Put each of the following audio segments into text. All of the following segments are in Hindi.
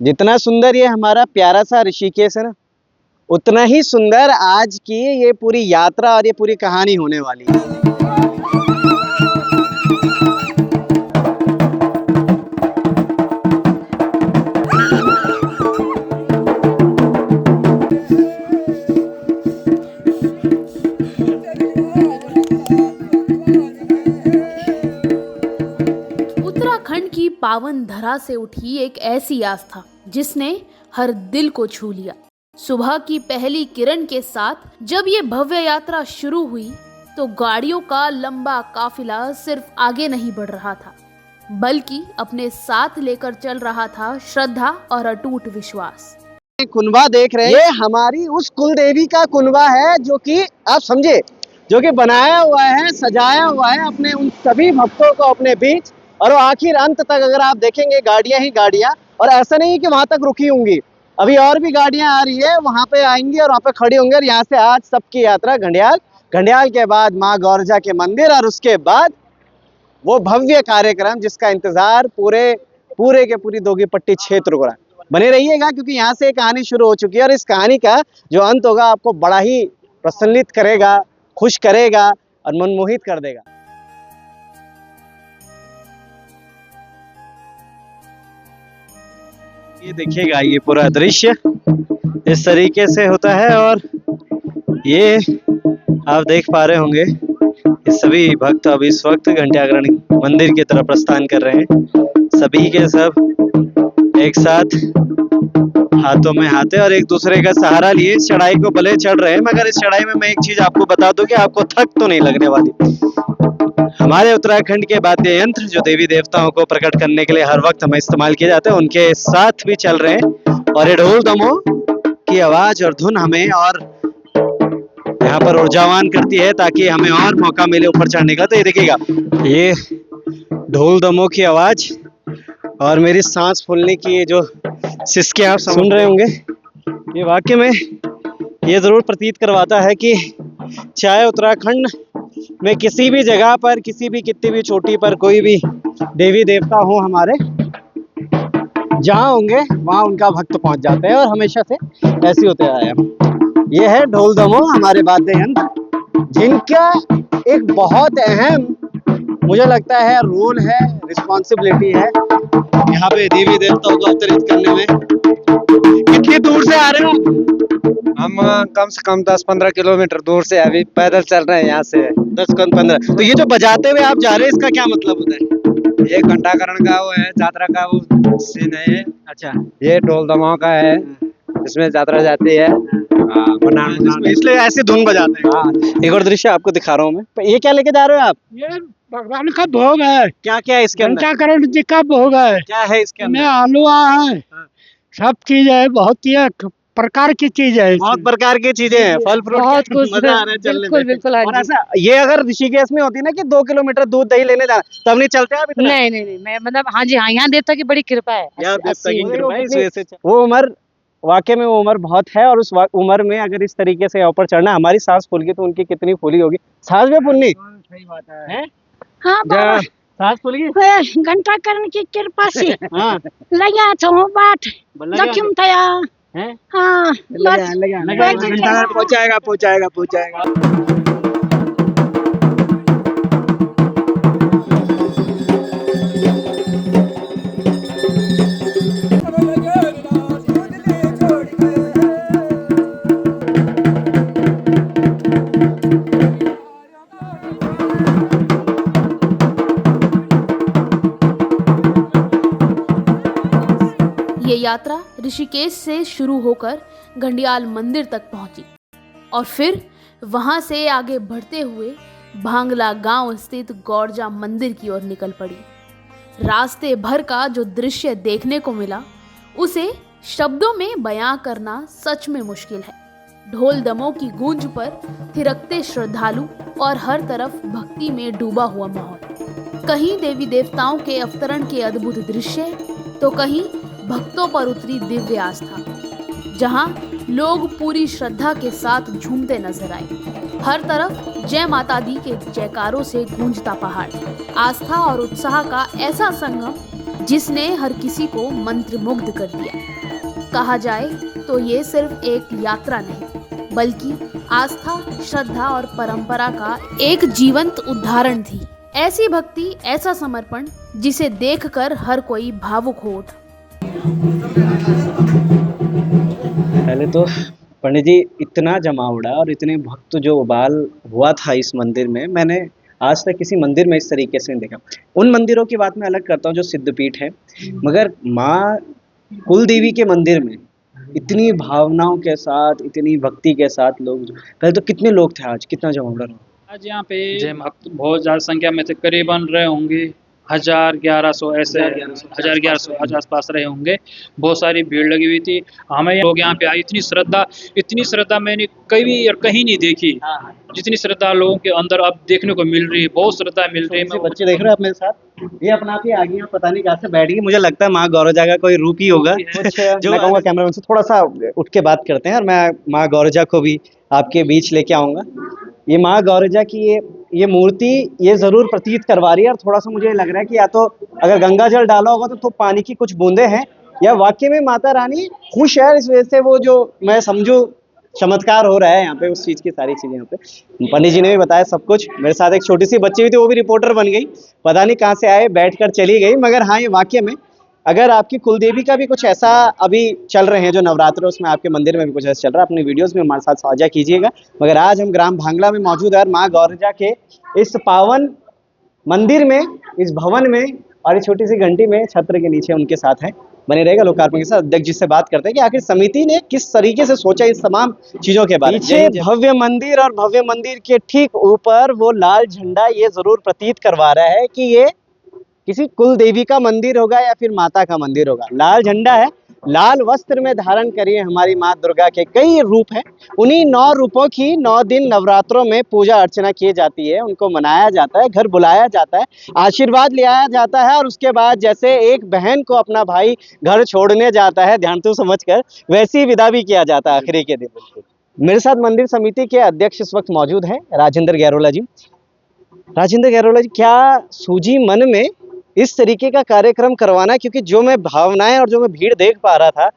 जितना सुंदर ये हमारा प्यारा सा ऋषिकेश है ना, उतना ही सुंदर आज की ये पूरी यात्रा और ये पूरी कहानी होने वाली है। उत्तराखंड की पावन धरा से उठी एक ऐसी आस्था जिसने हर दिल को छू लिया। सुबह की पहली किरण के साथ जब ये भव्य यात्रा शुरू हुई तो गाड़ियों का लंबा काफिला सिर्फ आगे नहीं बढ़ रहा था, बल्कि अपने साथ लेकर चल रहा था श्रद्धा और अटूट विश्वास। कुनबा देख रहे हैं, ये हमारी उस कुल देवी का कुनबा है जो कि आप समझे, जो कि बनाया हुआ है, सजाया हुआ है अपने उन सभी भक्तों को अपने बीच। और वो आखिर अंत तक अगर आप देखेंगे गाड़ियां ही गाड़ियां, और ऐसा नहीं कि वहां तक रुकी होंगी, अभी और भी गाड़ियां आ रही है, वहां पे आएंगी और वहां पे खड़ी होंगी। और यहाँ से आज सबकी यात्रा घंडियाल, घंडियाल के बाद माँ गौरजा के मंदिर, और उसके बाद वो भव्य कार्यक्रम जिसका इंतजार पूरे के पूरी दोगी पट्टी क्षेत्र को रहा। बने रहिएगा क्योंकि यहाँ से एक कहानी शुरू हो चुकी है और इस कहानी का जो अंत होगा आपको बड़ा ही प्रसन्नित करेगा, खुश करेगा और मनमोहित कर देगा। ये देखिएगा, ये पूरा दृश्य इस तरीके से होता है और ये आप देख पा रहे होंगे ये सभी भक्त अब इस वक्त घंटाघर मंदिर की तरफ प्रस्थान कर रहे हैं। सभी के सब एक साथ हाथों में हाथे और एक दूसरे का सहारा लिए इस चढ़ाई को भले चढ़ रहे हैं, मगर इस चढ़ाई में मैं एक चीज आपको बता दूं कि आपको थक तो नहीं लगने वाली। हमारे उत्तराखंड के वाद्य यंत्र जो देवी देवताओं को प्रकट करने के लिए हर वक्त हमें इस्तेमाल किए जाते हैं, उनके साथ भी चल रहे हैं और ये ढोल दमोह की आवाज और धुन हमें और यहाँ पर ऊर्जावान करती है ताकि हमें और मौका मिले ऊपर चढ़ने का। तो ये देखिएगा, ये ढोल दमोह की आवाज और मेरी सांस फूलने की ये जो सिसके आप सुन रहे होंगे, ये वाकई में ये जरूर प्रतीत करवाता है कि चाहे उत्तराखंड में किसी भी जगह पर, किसी भी कितनी भी चोटी पर कोई भी देवी देवता हो हमारे, जहाँ होंगे वहाँ उनका भक्त पहुंच जाते हैं और हमेशा से ऐसे होते आए हैं। ये है ढोल दमोह, हमारे वाद्य यंत्र, जिनका एक बहुत अहम मुझे लगता है रोल है, रिस्पॉन्सिबिलिटी है यहाँ पे देवी देवताओं को अवतरित करने में। कितनी दूर से आ रहे हो? हम कम से कम 10-15 किलोमीटर दूर से अभी पैदल चल रहे हैं यहाँ से। 10-15। तो ये जो बजाते हुए आप जा रहे हैं, इसका क्या मतलब होता है? ये घंटाकरण का वो है, यात्रा का वो सीन है। अच्छा, ये ढोल दमाओं का है, इसमें यात्रा जाती है। इसलिए ऐसी धुन बजाते हैं। हाँ। एक और दृश्य आपको दिखा रहा हूँ मैं। ये क्या लेके जा रहे हो आप? ये भगवान का भोग है। क्या क्या है इसके अंदर? घंटाकरण जी का भोग है। क्या है इसके इसमें अंदर? हलवा है, सब चीज है, बहुत ही प्रकार की चीज है। बहुत प्रकार की चीजें हैं, फल फ्रूट, बहुत कुछ, मजा आ रहा है चलने में। बिल्कुल। और ऐसा ये अगर ऋषिकेश में होती ना कि 2 किलोमीटर दूध दही लेने जाना, तब नहीं चलते आप इतना? नहीं, मैं मतलब हाँ जी, हाँ, यहाँ देवता की बड़ी कृपा है। यहाँ देवता की 80 कृपा है, इस वजह से वो उम्र, वाकई में वो उम्र बहुत है। और उस उम्र में अगर इस तरीके से ऊपर चढ़ना, हमारी सांस फूल गई तो उनकी कितनी फूली होगी। सांस भी फूलनी सही बात है। हाँ बाबा, सांस फूल गई। घंटाकरण की कृपा से हाँ, लगा तो बाट दक्षिण थया। हैं? हाँ, लगा पहुंचाएगा। ये यात्रा ऋषिकेश से शुरू होकर घंडियाल मंदिर तक पहुंची और फिर वहां से आगे बढ़ते हुए भांगला गांव स्थित गौरजा मंदिर की ओर निकल पड़ी। रास्ते भर का जो दृश्य देखने को मिला उसे शब्दों में बयां करना सच में मुश्किल है। ढोल दमों की गूंज पर थिरकते श्रद्धालु और हर तरफ भक्ति में डूबा हुआ माहौल। कहीं देवी देवताओं के अवतरण के अद्भुत दृश्य तो कहीं भक्तों पर उतरी दिव्य आस्था, जहां लोग पूरी श्रद्धा के साथ झूमते नजर आए। हर तरफ जय माता दी के जयकारों से गूंजता पहाड़, आस्था और उत्साह का ऐसा संगम जिसने हर किसी को मंत्रमुग्ध कर दिया। कहा जाए तो ये सिर्फ एक यात्रा नहीं, बल्कि आस्था, श्रद्धा और परंपरा का एक जीवंत उदाहरण थी। ऐसी भक्ति, ऐसा समर्पण जिसे देखकर हर कोई भावुक हो उठा। पहले तो पंडित जी इतना जमावड़ा और इतने भक्त जो उबाल हुआ था इस मंदिर में, मैंने आज तक किसी मंदिर में इस तरीके से नहीं देखा। उन मंदिरों की बात मैं अलग करता हूँ जो सिद्धपीठ है, मगर माँ कुल देवी के मंदिर में इतनी भावनाओं के साथ, इतनी भक्ति के साथ लोग, पहले तो कितने लोग थे, आज कितना जमावड़ा रहा। आज यहाँ पे भक्त बहुत ज़्यादा संख्या में थे, करीबन रहे होंगे 1000-1100 ऐसे 1000-1100 आज आसपास रहे होंगे। बहुत सारी भीड़ लगी हुई थी। हमें लोग यहाँ पे आए, इतनी श्रद्धा मैंने कभी और कहीं नहीं देखी जितनी श्रद्धा लोगों के अंदर अब देखने को मिल रही है। बहुत श्रद्धा मिल रही है। बच्चे देख रहे हो आप मेरे साथ, ये अपना आप ही आ गई हैं, पता नहीं कहाँ से बैठ गई। मुझे लगता है माँ गौरजा का कोई रूप ही होगा कुछ। जो मैं कहूँगा कैमरामैन से थोड़ा सा उठ के बात करते हैं और मैं माँ गौरजा को भी आपके बीच लेके आऊंगा। ये माँ गौरजा की ये मूर्ति ये जरूर प्रतीत करवा रही है, और थोड़ा सा मुझे लग रहा है कि या तो अगर गंगा जल डाला होगा तो पानी की कुछ बूंदे हैं, या वाकई में माता रानी खुश है इस वजह से वो जो मैं समझू चमत्कार हो रहा है यहाँ पे, उस चीज की सारी चीजें यहाँ पे पंडित जी ने भी बताया सब कुछ। मेरे साथ एक छोटी सी बच्ची भी थी, वो भी रिपोर्टर बन गई, पता नहीं कहाँ से आए, बैठकर चली गई। मगर हाँ, ये वाकई में अगर आपकी कुलदेवी का भी कुछ ऐसा अभी चल रहे हैं जो नवरात्र, उसमें आपके मंदिर में भी कुछ ऐसा चल रहा है, अपनी वीडियोस में हमारे साथ साझा कीजिएगा। मगर आज हम ग्राम भांगला में मौजूद है और माँ गौरजा के इस पावन मंदिर में, इस भवन में और इस छोटी सी घंटी में छत्र के नीचे उनके साथ है। बने रहेगा लोकार्पण के साथ। अध्यक्ष जी से बात करते हैं कि आखिर समिति ने किस तरीके से सोचा इस तमाम चीजों के बारे में। पीछे भव्य मंदिर और भव्य मंदिर के ठीक ऊपर वो लाल झंडा ये जरूर प्रतीत करवा रहा है कि ये किसी कुल देवी का मंदिर होगा या फिर माता का मंदिर होगा। लाल झंडा है, लाल वस्त्र में धारण करिए हमारी माँ दुर्गा के कई रूप हैं। उन्हीं 9 रूपों की 9 दिन नवरात्रों में पूजा अर्चना की जाती है, उनको मनाया जाता है, घर बुलाया जाता है, आशीर्वाद लिया जाता है, और उसके बाद जैसे एक बहन को अपना भाई घर छोड़ने जाता है ध्यान तो समझ कर, वैसी विदा भी किया जाता है आखिरी के दिन। मेरे साथ मंदिर समिति के अध्यक्ष इस वक्त मौजूद है, राजेंद्र गैरोला जी। राजेंद्र गैरोला जी, क्या सूझी मन में इस तरीके का कार्यक्रम करवाना? क्योंकि जो मैं भावनाएं और जो मैं भीड़ देख पा रहा था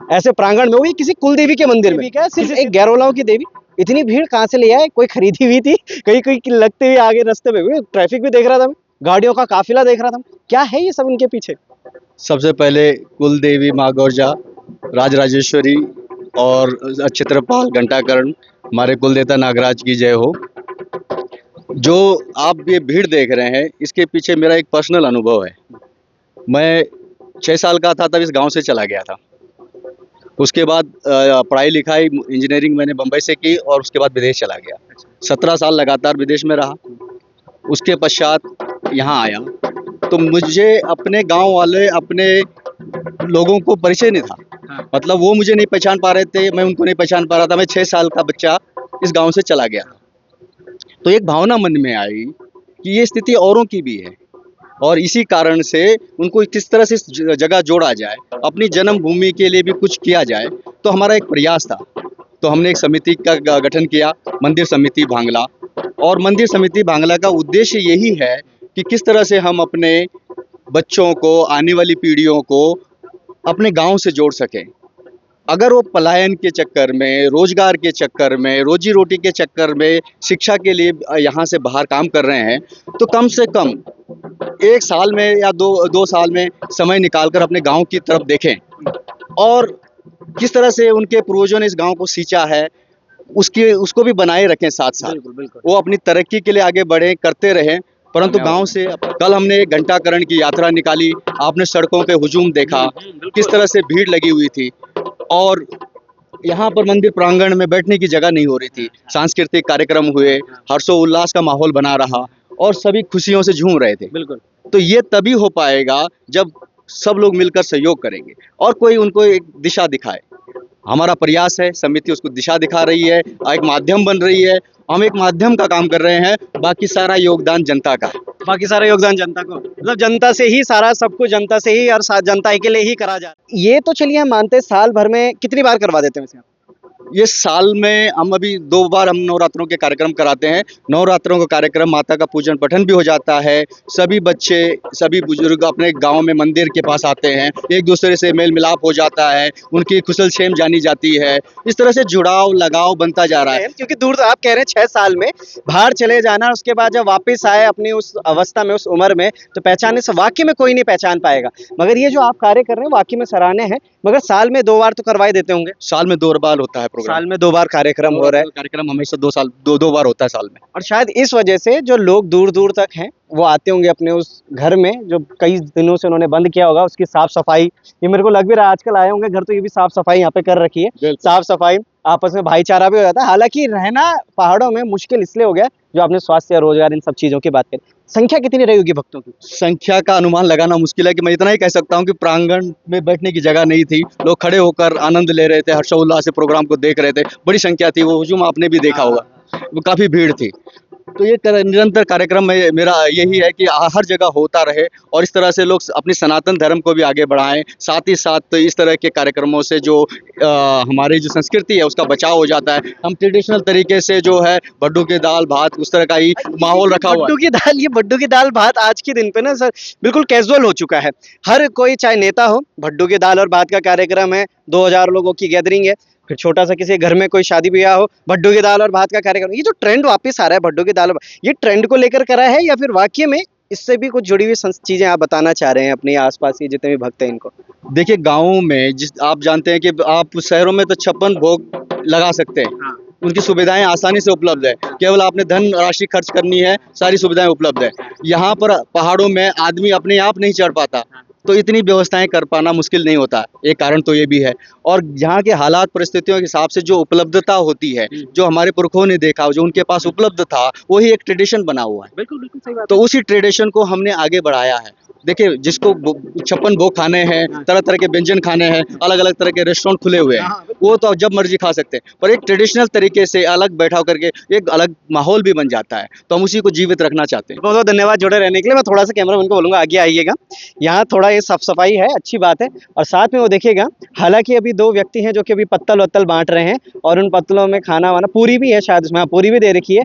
ऐसे प्रांगण में, वो भी किसी कुल देवी के मंदिर में, क्या सिर्फ एक गैरोलाओं की देवी, इतनी भीड़ कहाँ से ले आए? कोई खरीदी हुई थी? कहीं लगते हुए आगे रास्ते में ट्रैफिक भी देख रहा था, गाड़ियों का काफिला देख रहा था, क्या है ये सब उनके पीछे? सबसे पहले कुल देवी माँ गौरजा, राजराजेश्वरी और क्षेत्रपाल घंटाकर्ण, हमारे कुलदेवता नागराज की जय हो। जो आप ये भीड़ देख रहे हैं, इसके पीछे मेरा एक पर्सनल अनुभव है। मैं 6 साल का था तब इस गांव से चला गया था। उसके बाद पढ़ाई लिखाई इंजीनियरिंग मैंने बम्बई से की और उसके बाद विदेश चला गया। 17 साल लगातार विदेश में रहा। उसके पश्चात यहाँ आया तो मुझे अपने गांव वाले, अपने लोगों को परिचय नहीं था। मतलब वो मुझे नहीं पहचान पा रहे थे, मैं उनको नहीं पहचान पा रहा था। मैं 6 साल का बच्चा इस गांव से चला गया। तो एक भावना मन में आई कि ये स्थिति औरों की भी है और इसी कारण से उनको किस तरह से इस जगह जोड़ा जाए, अपनी जन्मभूमि के लिए भी कुछ किया जाए। तो हमारा एक प्रयास था, तो हमने एक समिति का गठन किया, मंदिर समिति भांगला। और मंदिर समिति भांगला का उद्देश्य यही है कि किस तरह से हम अपने बच्चों को, आने वाली पीढ़ियों को अपने गांव से जोड़ सकें। अगर वो पलायन के चक्कर में, रोजगार के चक्कर में, रोजी रोटी के चक्कर में, शिक्षा के लिए यहाँ से बाहर काम कर रहे हैं, तो कम से कम 1 साल में या 2 साल में समय निकालकर अपने गांव की तरफ देखें और किस तरह से उनके पूर्वजों ने इस गांव को सींचा है उसको भी बनाए रखें। साथ साथ वो अपनी तरक्की के लिए आगे बढ़े, करते रहें। परंतु गांव से कल हमने एक घंटाकरण की यात्रा निकाली, आपने सड़कों पे हुजूम देखा, किस तरह से भीड़ लगी हुई थी और यहाँ पर मंदिर प्रांगण में बैठने की जगह नहीं हो रही थी। सांस्कृतिक कार्यक्रम हुए, हर्षोल्लास का माहौल बना रहा और सभी खुशियों से झूम रहे थे। बिल्कुल। तो ये तभी हो पाएगा जब सब लोग मिलकर सहयोग करेंगे और कोई उनको एक दिशा दिखाए। हमारा प्रयास है, समिति उसको दिशा दिखा रही है, एक माध्यम बन रही है। हम एक माध्यम का काम कर रहे हैं, बाकी सारा योगदान जनता का है। बाकी सारा योगदान जनता को, मतलब जनता से ही सारा सब कुछ, जनता से ही और जनता के लिए ही करा जाता है। ये तो चलिए हम मानते, साल भर में कितनी बार करवा देते हैं वैसे? ये साल में हम अभी 2 बार हम नवरात्रों के कार्यक्रम कराते हैं। नवरात्रों का कार्यक्रम, माता का पूजन पठन भी हो जाता है। सभी बच्चे, सभी बुजुर्ग अपने गांव में मंदिर के पास आते हैं, एक दूसरे से मेल मिलाप हो जाता है, उनकी कुशलक्षेम जानी जाती है। इस तरह से जुड़ाव लगाव बनता जा रहा है। क्योंकि दूर आप कह रहे हैं 6 साल में बाहर चले जाना, उसके बाद जब वापस आए अपनी उस अवस्था में, उस उम्र में, तो पहचानने से वाकई में कोई नहीं पहचान पाएगा। मगर ये जो आप कार्य कर रहे हैं वाकई में सराहनीय है। मगर साल में 2 बार तो करवाए देते होंगे। साल में 2 बार होता है प्रोग्राम। साल में 2 बार कार्यक्रम हो रहा है। कार्यक्रम हमेशा 2 बार होता है साल में। और शायद इस वजह से जो लोग दूर दूर तक हैं वो आते होंगे अपने उस घर में जो कई दिनों से उन्होंने बंद किया होगा, उसकी साफ सफाई। ये मेरे को लग भी रहा है आजकल आए होंगे घर तो ये भी साफ सफाई यहाँ पे कर रखी है। साफ सफाई, आपस में भाईचारा भी हो जाता है। हालांकि रहना पहाड़ों में मुश्किल इसलिए हो गया जो आपने स्वास्थ्य, रोजगार, इन सब चीजों की बात करी। संख्या कितनी रही होगी भक्तों की? संख्या का अनुमान लगाना मुश्किल है कि मैं इतना ही कह सकता हूँ कि प्रांगण में बैठने की जगह नहीं थी। लोग खड़े होकर आनंद ले रहे थे, हर्षोल्लास से प्रोग्राम को देख रहे थे। बड़ी संख्या थी, वो हुजूम आपने भी देखा होगा, वो काफी भीड़ थी। तो ये निरंतर कार्यक्रम में मेरा यही है कि हर जगह होता रहे और इस तरह से लोग अपनी सनातन धर्म को भी आगे बढ़ाएं। साथ ही साथ इस तरह के कार्यक्रमों से जो हमारी जो संस्कृति है उसका बचाव हो जाता है। हम ट्रेडिशनल तरीके से जो है भड्डू की दाल भात, उस तरह का ही माहौल रखा हुआ है। भड्डू की दाल भात आज के दिन पे ना सर बिल्कुल कैजुअल हो चुका है। हर कोई, चाहे नेता हो, भड्डू की दाल और भात का कार्यक्रम है, 2000 लोगों की गैदरिंग है, फिर छोटा सा किसी घर में कोई शादी ब्याह हो, भड्डू की दाल और भात का कार्यक्रम। ये जो ट्रेंड वापस आ रहा है भड्डू की दाल और ये ट्रेंड को लेकर करा है या फिर वाकई में इससे भी कुछ जुड़ी हुई चीजें आप बताना चाह रहे हैं अपने आसपास के जितने भी भक्त हैं इनको? देखिए, गाँव में जिस आप जानते हैं कि आप शहरों में तो 56 भोग लगा सकते हैं। उनकी सुविधाएं आसानी से उपलब्ध है, केवल आपने धन राशि खर्च करनी है, सारी सुविधाएं उपलब्ध है। यहाँ पर पहाड़ों में आदमी अपने आप नहीं चढ़ पाता, तो इतनी व्यवस्थाएं कर पाना मुश्किल नहीं होता। एक कारण तो ये भी है। और यहाँ के हालात परिस्थितियों के हिसाब से जो उपलब्धता होती है, जो हमारे पुरखों ने देखा, जो उनके पास उपलब्ध था, वही एक ट्रेडिशन बना हुआ है। बिल्कुल सही बात। तो उसी ट्रेडिशन को हमने आगे बढ़ाया है। देखिए, जिसको 56 भोग खाने हैं, तरह तरह के व्यंजन खाने हैं, अलग अलग तरह के रेस्टोरेंट खुले हुए हैं, वो तो जब मर्जी खा सकते हैं। पर एक ट्रेडिशनल तरीके से अलग बैठा करके एक अलग माहौल भी बन जाता है, तो हम उसी को जीवित रखना चाहते हैं। बहुत बहुत धन्यवाद जुड़े रहने के लिए। मैं थोड़ा सा कैमरामैन को बोलूंगा आगे आइएगा। यहाँ थोड़ा ये साफ सफाई है, अच्छी बात है। और साथ में वो देखिएगा, हालांकि अभी 2 व्यक्ति हैं जो कि अभी पत्तल वत्तल बांट रहे हैं और उन पत्तलों में खाना वाना, पूरी भी है शायद उसमें, पूरी भी दे रखी है।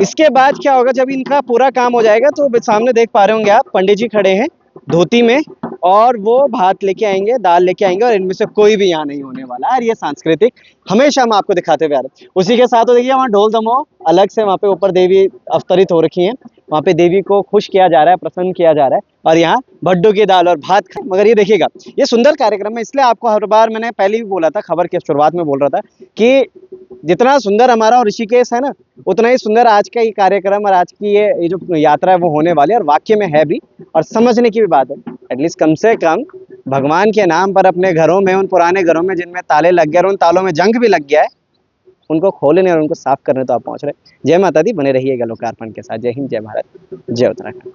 इसके बाद क्या होगा, जब इनका पूरा काम हो जाएगा तो सामने देख पा रहे होंगे आप, पंडित जी खड़े हैं धोती में और वो भात लेके आएंगे, दाल लेके आएंगे और इनमें से कोई भी यहाँ नहीं होने वाला है। ये सांस्कृतिक हमेशा हम आपको दिखाते हुए आ रहे हैं। उसी के साथ तो देखिए वहाँ ढोल दमो अलग से वहाँ पे ऊपर देवी अवतरित हो रखी हैं, वहाँ पे देवी को खुश किया जा रहा है, प्रसन्न किया जा रहा है। और यहाँ भड्डू की दाल और भात। मगर ये देखिएगा, ये सुंदर कार्यक्रम है, इसलिए आपको हर बार मैंने पहले भी बोला था, खबर के शुरुआत में बोल रहा था कि जितना सुंदर हमारा ऋषिकेश है ना, उतना ही सुंदर आज का ये कार्यक्रम और आज की ये जो यात्रा है वो होने वाली है। और वाकई में है भी, और समझने की भी बात है। एटलीस्ट कम से कम भगवान के नाम पर अपने घरों में, उन पुराने घरों में जिनमें ताले लग गए और उन तालों में जंग भी लग गया है, उनको खोलने और उनको साफ करने तो आप पहुंच रहे। जय माता दी, बने रहिएगा लोकार्पण के साथ। जय हिंद, जय भारत, जय उत्तराखंड।